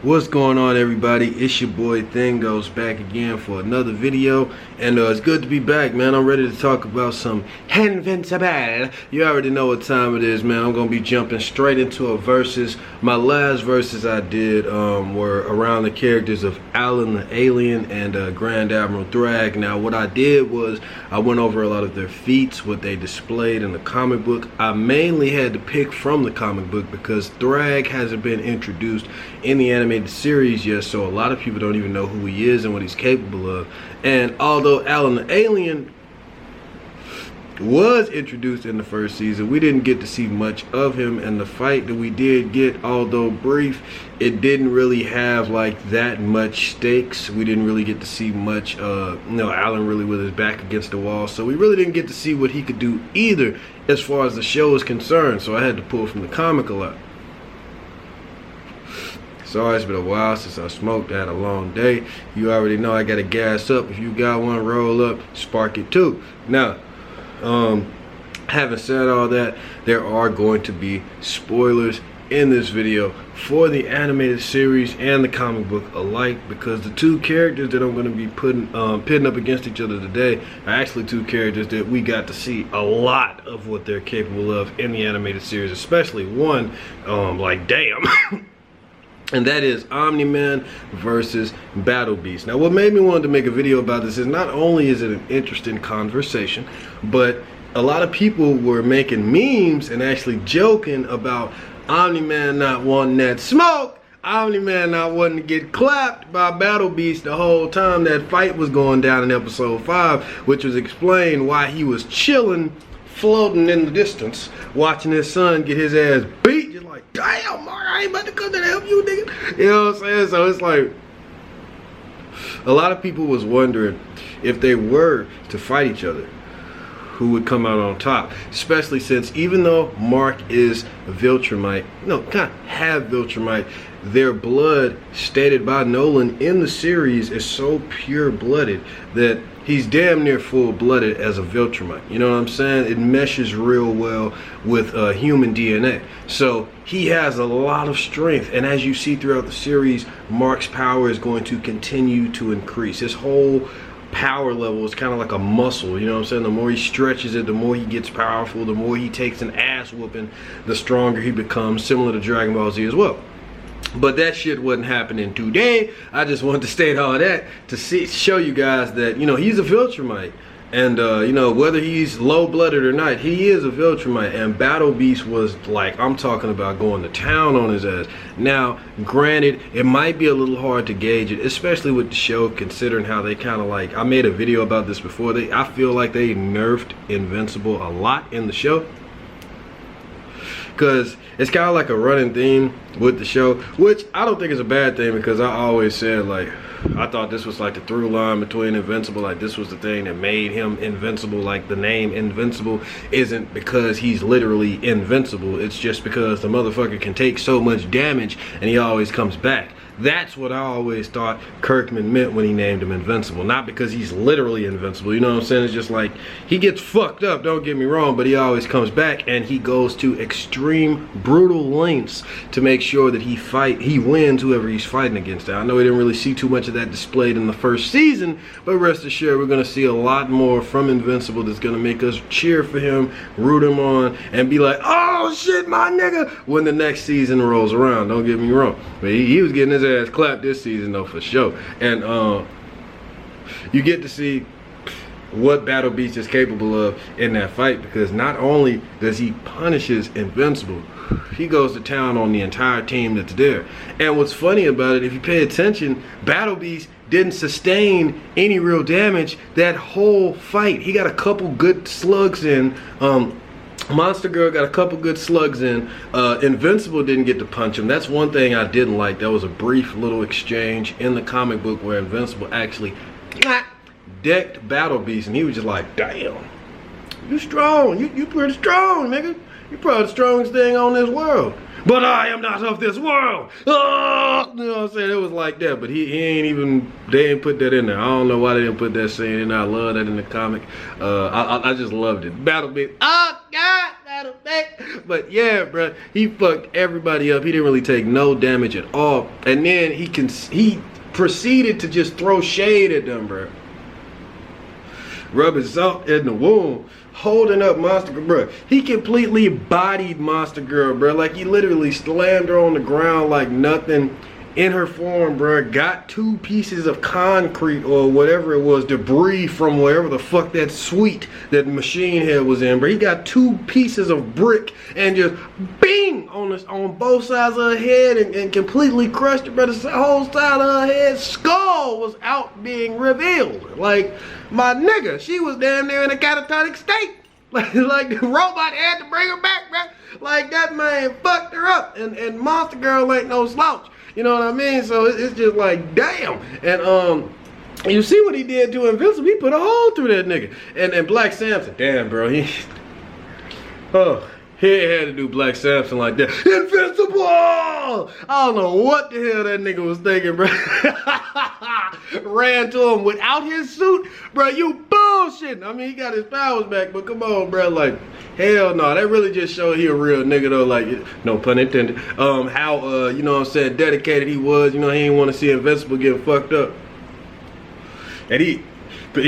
What's going on, everybody? It's your boy Thingos back again for another video, and it's good to be back, man. I'm ready to talk about some Invincible. You already know what time it is, man. I'm gonna be jumping straight into a versus. My last verses I did were around the characters of Alan the Alien and Grand Admiral Thrag. Now, what I did was I went over a lot of their feats, what they displayed in the comic book. I mainly had to pick from the comic book because Thrag hasn't been introduced in the animated series yet, so a lot of people don't even know who he is and what he's capable of. And although Alan the Alien was introduced in the first season, we didn't get to see much of him, and the fight that we did get, although brief, it didn't really have like that much stakes. We didn't really get to see much Alan really with his back against the wall, so we really didn't get to see what he could do either as far as the show is concerned, so I had to pull from the comic a lot. Sorry, it's been a while since I smoked. I had a long day. You already know I gotta gas up. If you got one, roll up, spark it too. Now, having said all that, there are going to be spoilers in this video for the animated series and the comic book alike, because the two characters that I'm going to be pitting up against each other today are actually two characters that we got to see a lot of what they're capable of in the animated series, especially one, like damn. And that is Omni-Man versus Battle Beast. Now, what made me want to make a video about this is not only is it an interesting conversation, but a lot of people were making memes and actually joking about Omni-Man not wanting that smoke, Omni-Man not wanting to get clapped by Battle Beast the whole time that fight was going down in episode 5, which was explained why he was chilling, floating in the distance, watching his son get his ass beat. Just like, damn, Mark, I ain't about to come to help you, nigga. You know what I'm saying? So it's like, a lot of people was wondering if they were to fight each other, who would come out on top, especially since even though Mark is a Viltrumite, kind of half Viltrumite, their blood stated by Nolan in the series is so pure-blooded that he's damn near full-blooded as a Viltrumite. You know what I'm saying? It meshes real well with human DNA. So he has a lot of strength, and as you see throughout the series, Mark's power is going to continue to increase. His whole power level is kind of like a muscle, you know what I'm saying? The more he stretches it, the more he gets powerful, the more he takes an ass whooping, the stronger he becomes, similar to Dragon Ball Z as well. But that shit wasn't happening today. I just wanted to state all that to show you guys that, he's a Viltrumite. And, whether he's low-blooded or not, he is a Viltrumite. And Battle Beast was like, I'm talking about going to town on his ass. Now, granted, it might be a little hard to gauge it, especially with the show, considering how they kind of like, I made a video about this before. I feel like they nerfed Invincible a lot in the show, because it's kind of like a running theme with the show, which I don't think is a bad thing, because I always said, like, I thought this was like the through line between Invincible, like this was the thing that made him invincible. Like the name Invincible isn't because he's literally invincible, it's just because the motherfucker can take so much damage and he always comes back. That's what I always thought Kirkman meant when he named him Invincible, not because he's literally invincible, you know what I'm saying? It's just like, he gets fucked up, don't get me wrong, but he always comes back, and he goes to extreme, brutal lengths to make sure that he wins whoever he's fighting against. I know we didn't really see too much of that displayed in the first season, but rest assured, we're gonna see a lot more from Invincible that's gonna make us cheer for him, root him on, and be like, oh shit, my nigga, when the next season rolls around, don't get me wrong. But he was getting his ass clapped this season though, for sure. And you get to see what Battle Beast is capable of in that fight, because not only does he punishes Invincible, he goes to town on the entire team that's there. And what's funny about it, if you pay attention, Battle Beast didn't sustain any real damage that whole fight. He got a couple good slugs in. Monster Girl got a couple good slugs in. Invincible didn't get to punch him. That's one thing I didn't like. That was a brief little exchange in the comic book where Invincible actually decked Battle Beast, and he was just like, damn, you strong. You pretty strong, nigga. You probably the strongest thing on this world. But I am not of this world. Oh! You know what I'm saying? It was like that, but he ain't even, they ain't put that in there. I don't know why they didn't put that scene in there. I love that in the comic. I just loved it. Battle Beast. Oh God, Battle Beast. But yeah, bro, he fucked everybody up. He didn't really take no damage at all. And then he proceeded to just throw shade at them, bro. Rubbing salt in the wound, holding up Monster Girl, bro. He completely bodied Monster Girl, bro. Like, he literally slammed her on the ground like nothing in her form, bro. Got 2 pieces of concrete or whatever it was, debris from wherever the fuck that suite that Machine Head was in, bro. He got 2 pieces of brick and just bing on both sides of her head and completely crushed it, bro. The whole side of her head skull was out being revealed. Like, my nigga, she was damn near in a catatonic state. Like the robot had to bring her back, bro. Like, that man fucked her up. And Monster Girl ain't no slouch. You know what I mean? So it's just like, damn. And you see what he did to Invincible? He put a hole through that nigga. And Black Samson, damn, bro, he had to do Black Samson like that. Invincible! I don't know what the hell that nigga was thinking, bro. Ran to him without his suit, bro. You bullshitting. I mean, he got his powers back, but come on, bro. Like, hell no. That really just showed he a real nigga, though. Like, no pun intended. How you know what I'm saying, dedicated he was. You know, he didn't want to see Invincible getting fucked up. And he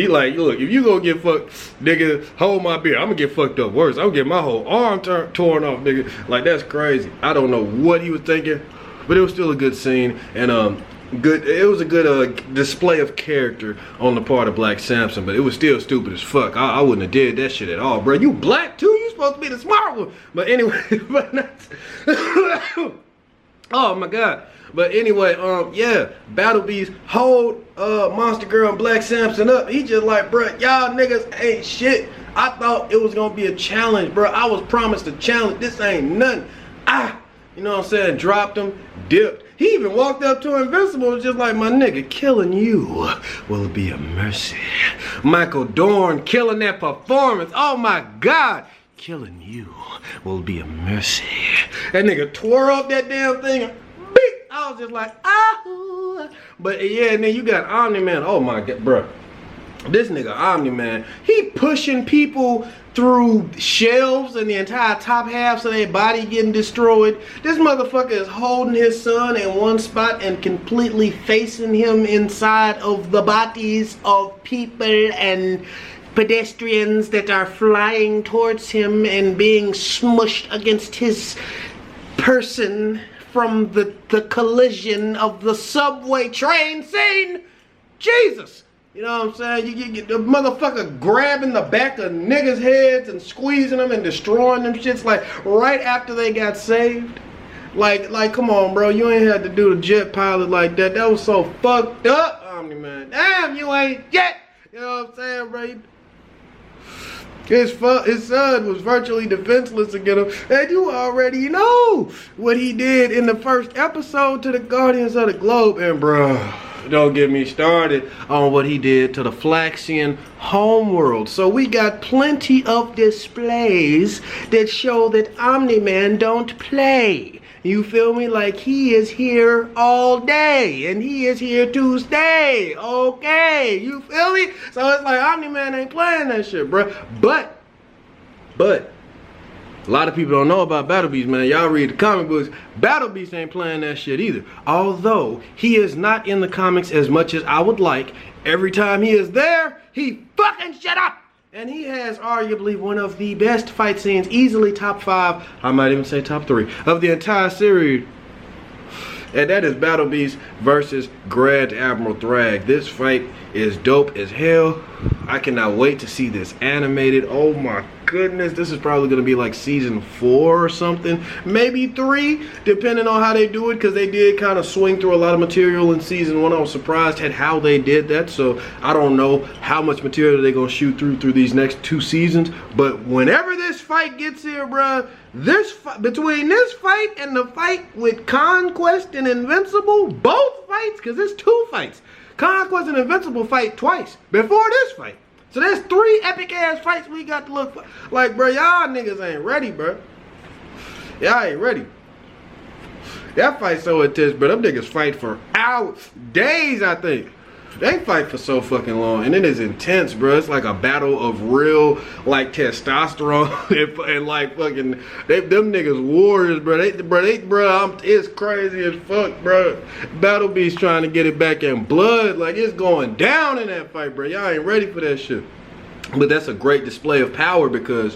like, look, if you gonna get fucked, nigga, hold my beer. I'm gonna get fucked up worse. I'm gonna get my whole arm torn off, nigga. Like, that's crazy. I don't know what he was thinking, but it was still a good scene. And it was a good display of character on the part of Black Samson, but it was still stupid as fuck. I wouldn't have did that shit at all, bro. You black too? You supposed to be the smart one. But anyway, but that's oh my god. But anyway, yeah, Battle Beast hold Monster Girl and Black Samson up. He just like, bro, y'all niggas ain't shit. I thought it was gonna be a challenge, bro. I was promised a challenge. This ain't nothing. You know what I'm saying? Dropped him, dipped. He even walked up to Invincible, was just like, my nigga, killing you will be a mercy. Michael Dorn killing that performance. Oh my God. Killing you will be a mercy. That nigga tore up that damn thing. I was just like, ah. But yeah, and then you got Omni-Man. Oh my God, bro. This nigga Omni-Man, he pushing people through shelves and the entire top half of their body getting destroyed. This motherfucker is holding his son in one spot and completely facing him inside of the bodies of people and pedestrians that are flying towards him and being smushed against his person from the collision of the subway train scene. Jesus. You know what I'm saying? You get the motherfucker grabbing the back of niggas' heads and squeezing them and destroying them shits like right after they got saved. Like come on, bro. You ain't had to do the jet pilot like that. That was so fucked up, Omni-Man. Damn, you ain't jet. You know what I'm saying, bro? His son was virtually defenseless against him. And you already know what he did in the first episode to the Guardians of the Globe. And bro, don't get me started on what he did to the Flaxian homeworld. So we got plenty of displays that show that Omni-Man don't play. You feel me? Like, he is here all day and he is here to stay. Okay, you feel me? So it's like Omni-Man ain't playing that shit, bro. But a lot of people don't know about Battle Beast, man. Y'all read the comic books. Battle Beast ain't playing that shit either. Although he is not in the comics as much as I would like. Every time he is there, he fucking shut up. And he has arguably one of the best fight scenes, easily top 5, I might even say top 3, of the entire series. And that is Battle Beast versus Grand Admiral Thrag. This fight is dope as hell. I cannot wait to see this animated. Oh my goodness, this is probably going to be like season 4 or something. Maybe 3, depending on how they do it, because they did kind of swing through a lot of material in season 1. I was surprised at how they did that, so I don't know how much material they're going to shoot through these next 2 seasons. But whenever this fight gets here, bruh, between this fight and the fight with Conquest and Invincible, both fights, because it's 2 fights. Conquest and Invincible fight twice before this fight. So there's 3 epic ass fights we got to look for. Like, bro, y'all niggas ain't ready, bro. Y'all ain't ready. That fight so intense, bro. Them niggas fight for hours, days, I think. they fight for so fucking long, and it is intense, bro. It's like a battle of real, like, testosterone and like fucking them niggas warriors, bro. It's crazy as fuck, bro. Battle Beast trying to get it back in blood, like it's going down in that fight, bro. Y'all ain't ready for that shit. But that's a great display of power, because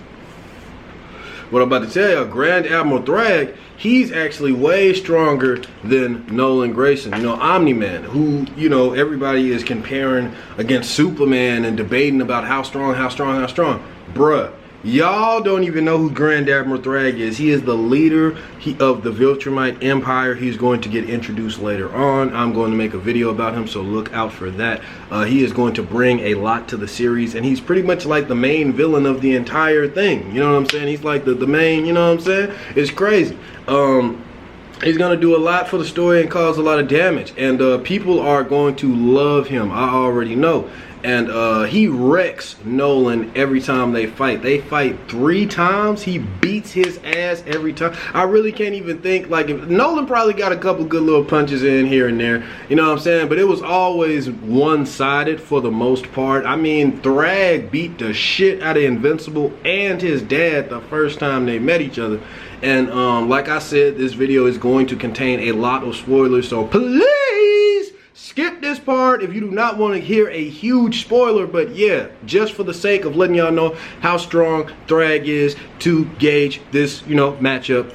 what I'm about to tell you, Grand Admiral Thrag, he's actually way stronger than Nolan Grayson. You know, Omni-Man, who, you know, everybody is comparing against Superman and debating about how strong. Bruh, y'all don't even know who Grand Admiral Thrag is. He is the leader of the Viltrumite Empire. He's going to get introduced later on. I'm going to make a video about him, so look out for that. He is going to bring a lot to the series, and he's pretty much like the main villain of the entire thing. You know what I'm saying? He's like the main, you know what I'm saying? It's crazy. He's gonna do a lot for the story and cause a lot of damage, and people are going to love him. I already know. And he wrecks Nolan every time they fight. They fight 3 times. He beats his ass every time. I really can't even think, like, if Nolan probably got a couple good little punches in here and there, you know what I'm saying? But it was always one-sided for the most part. I mean, Thrag beat the shit out of Invincible and his dad the first time they met each other. And like I said, this video is going to contain a lot of spoilers, so please skip this part if you do not want to hear a huge spoiler. But yeah, just for the sake of letting y'all know how strong Thrag is to gauge this, you know, matchup.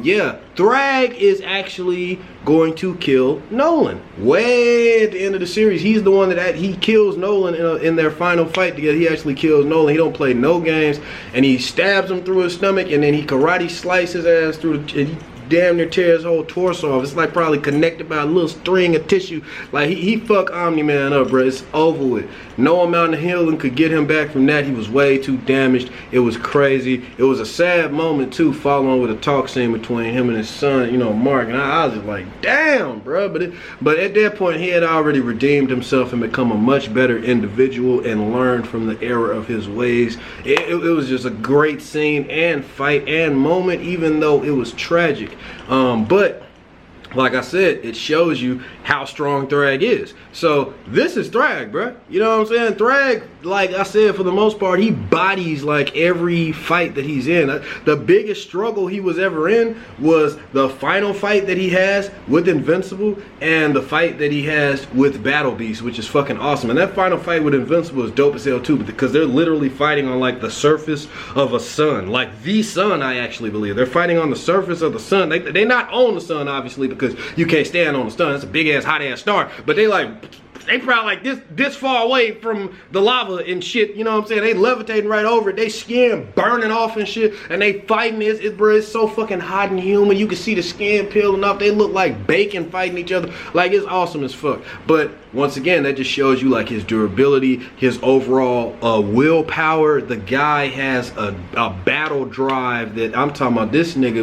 Yeah, Thrag is actually going to kill Nolan way at the end of the series. He's the one that he kills Nolan in their final fight together. He actually kills Nolan. He don't play no games, and he stabs him through his stomach, and then he karate slices his ass through the damn near tear his whole torso off. It's like probably connected by a little string of tissue. Like he fucked Omni-Man up, bro. It's over with. No amount of healing could get him back from that. He was way too damaged. It was crazy. It was a sad moment too, following with a talk scene between him and his son, you know, Mark. And I was just like, damn, bro. But at that point, he had already redeemed himself and become a much better individual and learned from the error of his ways. It was just a great scene and fight and moment, even though it was tragic. But like I said, it shows you how strong Thrag is. So this is Thrag, bro. You know what I'm saying? Thrag, like I said, for the most part, he bodies like every fight that he's in. The biggest struggle he was ever in was the final fight that he has with Invincible and the fight that he has with Battle Beast, which is fucking awesome. And that final fight with Invincible is dope as hell too, because they're literally fighting on like the surface of a sun. Like the sun, I actually believe. They're fighting on the surface of the sun. They're not on the sun, obviously, because you can't stand on the sun. It's a big ass hot ass star. But they probably like this far away from the lava and shit, you know what I'm saying? They levitating right over it. They skin burning off and shit, and they fighting. Bro, it's so fucking hot and humid. You can see the skin peeling off. They look like bacon fighting each other. Like, it's awesome as fuck. But once again, that just shows you like his durability, his overall willpower. The guy has a battle drive that I'm talking about. This nigga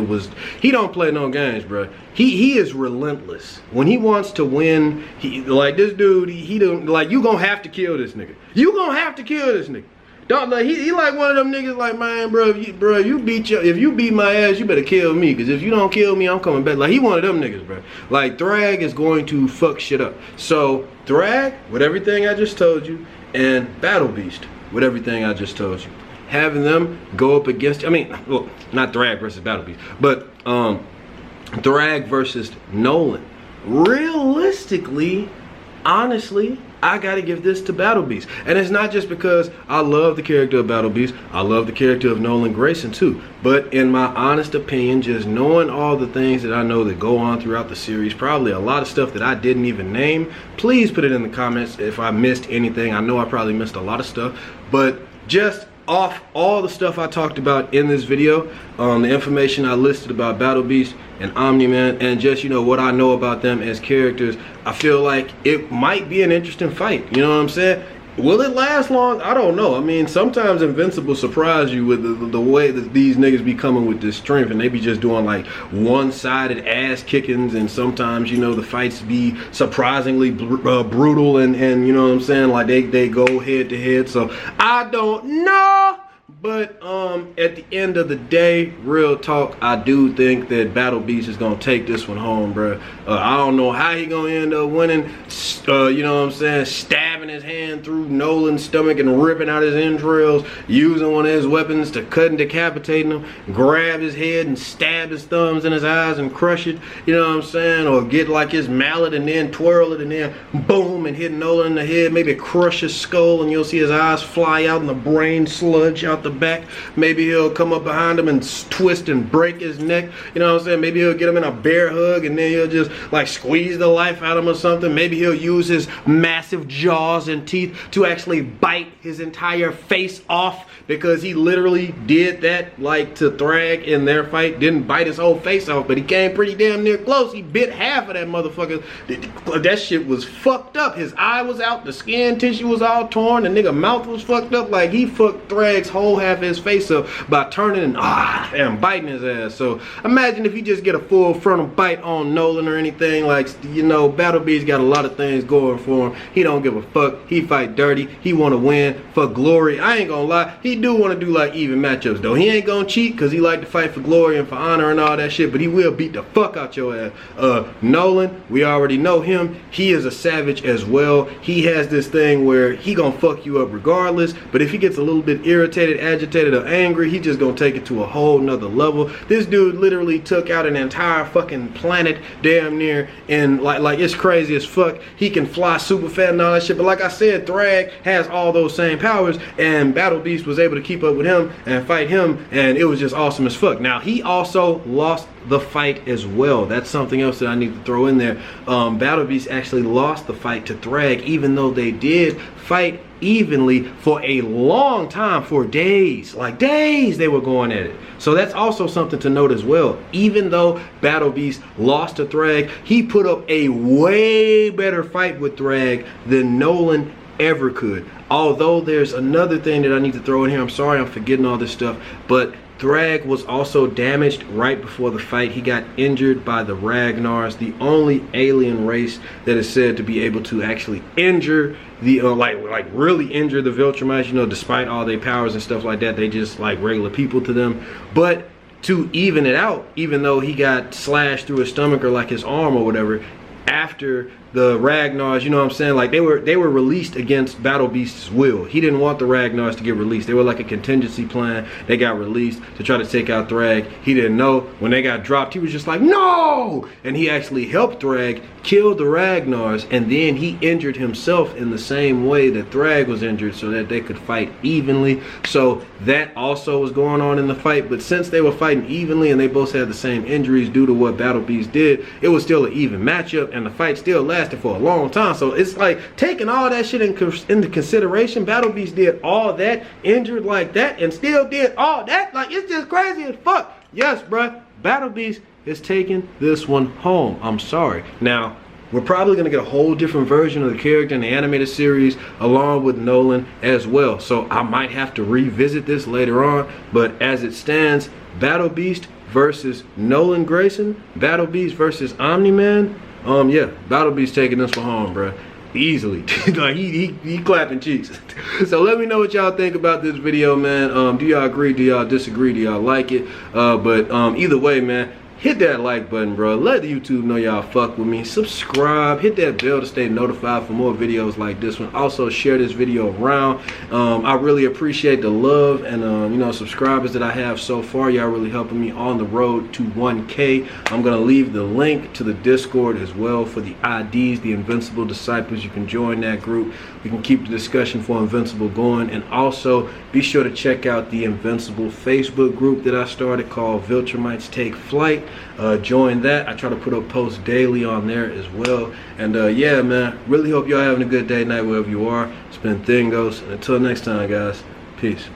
he don't play no games, bro. He is relentless. When he wants to win, like this dude, he don't, like, you gonna have to kill this nigga. You gonna have to kill this nigga. Don't, like, he like one of them niggas like, man, bro, if you beat my ass, you better kill me, because if you don't kill me, I'm coming back. Like, he one of them niggas, bro. Like, Thrag is going to fuck shit up. So Thrag, with everything I just told you, and Battle Beast, with everything I just told you, having them go up against, I mean, well, not Thrag versus Battle Beast, but Thrag versus Nolan. Realistically, honestly, I gotta give this to Battle Beast. And it's not just because I love the character of Battle Beast, I love the character of Nolan Grayson too. But in my honest opinion, just knowing all the things that I know that go on throughout the series, probably a lot of stuff that I didn't even name, please put it in the comments if I missed anything. I know I probably missed a lot of stuff, but just off all the stuff I talked about in this video, the information I listed about Battle Beast and Omni-Man, and just, you know, what I know about them as characters, I feel like it might be an interesting fight. You know what I'm saying? Will it last long? I don't know. I mean, sometimes Invincible surprise you with the way that these niggas be coming with this strength, and they be just doing like one-sided ass kickings, and sometimes, you know, the fights be surprisingly brutal, and you know what I'm saying, like they go head to head. So I don't know, But at the end of the day, real talk, I do think that Battle Beast is gonna take this one home, bro. I don't know how he gonna end up winning. You know what I'm saying? Stabbing his hand through Nolan's stomach and ripping out his entrails, using one of his weapons to cut and decapitate him, grab his head and stab his thumbs in his eyes and crush it. You know what I'm saying? Or get like his mallet and then twirl it and then boom and hit Nolan in the head. Maybe crush his skull and you'll see his eyes fly out and the brain sludge out the back. Maybe he'll come up behind him and twist and break his neck. You know what I'm saying? Maybe he'll get him in a bear hug and then he'll just like squeeze the life out of him or something. Maybe he'll use his massive jaws and teeth to actually bite his entire face off, because he literally did that like to Thrag in their fight. Didn't bite his whole face off, but he came pretty damn near close. He bit half of that motherfucker. That shit was fucked up. His eye was out, the skin tissue was all torn, the nigga mouth was fucked up. Like he fucked Thrag's whole half of his face up by turning and biting his ass. So imagine if you just get a full frontal bite on Nolan or anything. Like, you know, Battle Beast got a lot of things going for him. He don't give a fuck. He fight dirty. He want to win for glory. I ain't gonna lie, he do want to do like even matchups though. He ain't gonna cheat because he like to fight for glory and for honor and all that shit, but he will beat the fuck out your ass. Nolan, we already know him. He is a savage as well. He has this thing where he gonna fuck you up regardless, but if he gets a little bit irritated, agitated, or angry, he just gonna take it to a whole nother level. This dude literally took out an entire fucking planet damn near, and like it's crazy as fuck. He can fly super fast and all that shit, but like I said, Thrag has all those same powers, and Battle Beast was able to keep up with him and fight him, and it was just awesome as fuck. Now he also lost the fight as well. That's something else that I need to throw in there. Battle Beast actually lost the fight to Thrag, even though they did fight evenly for a long time, for days. Like days they were going at it. So that's also something to note as well. Even though Battle Beast lost to Thrag, he put up a way better fight with Thrag than Nolan ever could. Although there's another thing that I need to throw in here. I'm sorry I'm forgetting all this stuff, but Thrag was also damaged right before the fight. He got injured by the Ragnars, the only alien race that is said to be able to actually injure the like really injure the Viltrumites. You know, despite all their powers and stuff like that, they just like regular people to them. But to even it out, even though he got slashed through his stomach or like his arm or whatever, after the Ragnars, you know what I'm saying, like they were released against Battle Beast's will. He didn't want the Ragnars to get released. They were like a contingency plan. They got released to try to take out Thrag. He didn't know. When they got dropped, he was just like, no! And he actually helped Thrag kill the Ragnars, and then he injured himself in the same way that Thrag was injured so that they could fight evenly. So that also was going on in the fight, but since they were fighting evenly and they both had the same injuries due to what Battle Beast did, it was still an even matchup, and the fight still lasted for a long time. So it's like taking all that shit into consideration. Battle Beast did all that, injured like that, and still did all that. Like, it's just crazy as fuck. Yes, bruh, Battle Beast is taking this one home. I'm sorry. Now, we're probably going to get a whole different version of the character in the animated series along with Nolan as well. So I might have to revisit this later on. But as it stands, Battle Beast versus Nolan Grayson, Battle Beast versus Omni-Man. Yeah, Battle Beast taking this one home, bro. Easily. Like he clapping cheeks. So let me know what y'all think about this video, man. Do y'all agree? Do y'all disagree? Do y'all like it? But either way, man, hit that like button, bro. Let YouTube know y'all fuck with me. Subscribe. Hit that bell to stay notified for more videos like this one. Also, share this video around. I really appreciate the love and you know, subscribers that I have so far. Y'all really helping me on the road to 1K. I'm gonna leave the link to the Discord as well for the IDs, the Invincible Disciples. You can join that group. We can keep the discussion for Invincible going, and also be sure to check out the Invincible Facebook group that I started called Viltrumites Take Flight. Join that. I try to put up posts daily on there as well. And yeah, man, really hope y'all having a good day, night, wherever you are. It's been Thingos, and until next time, guys, peace.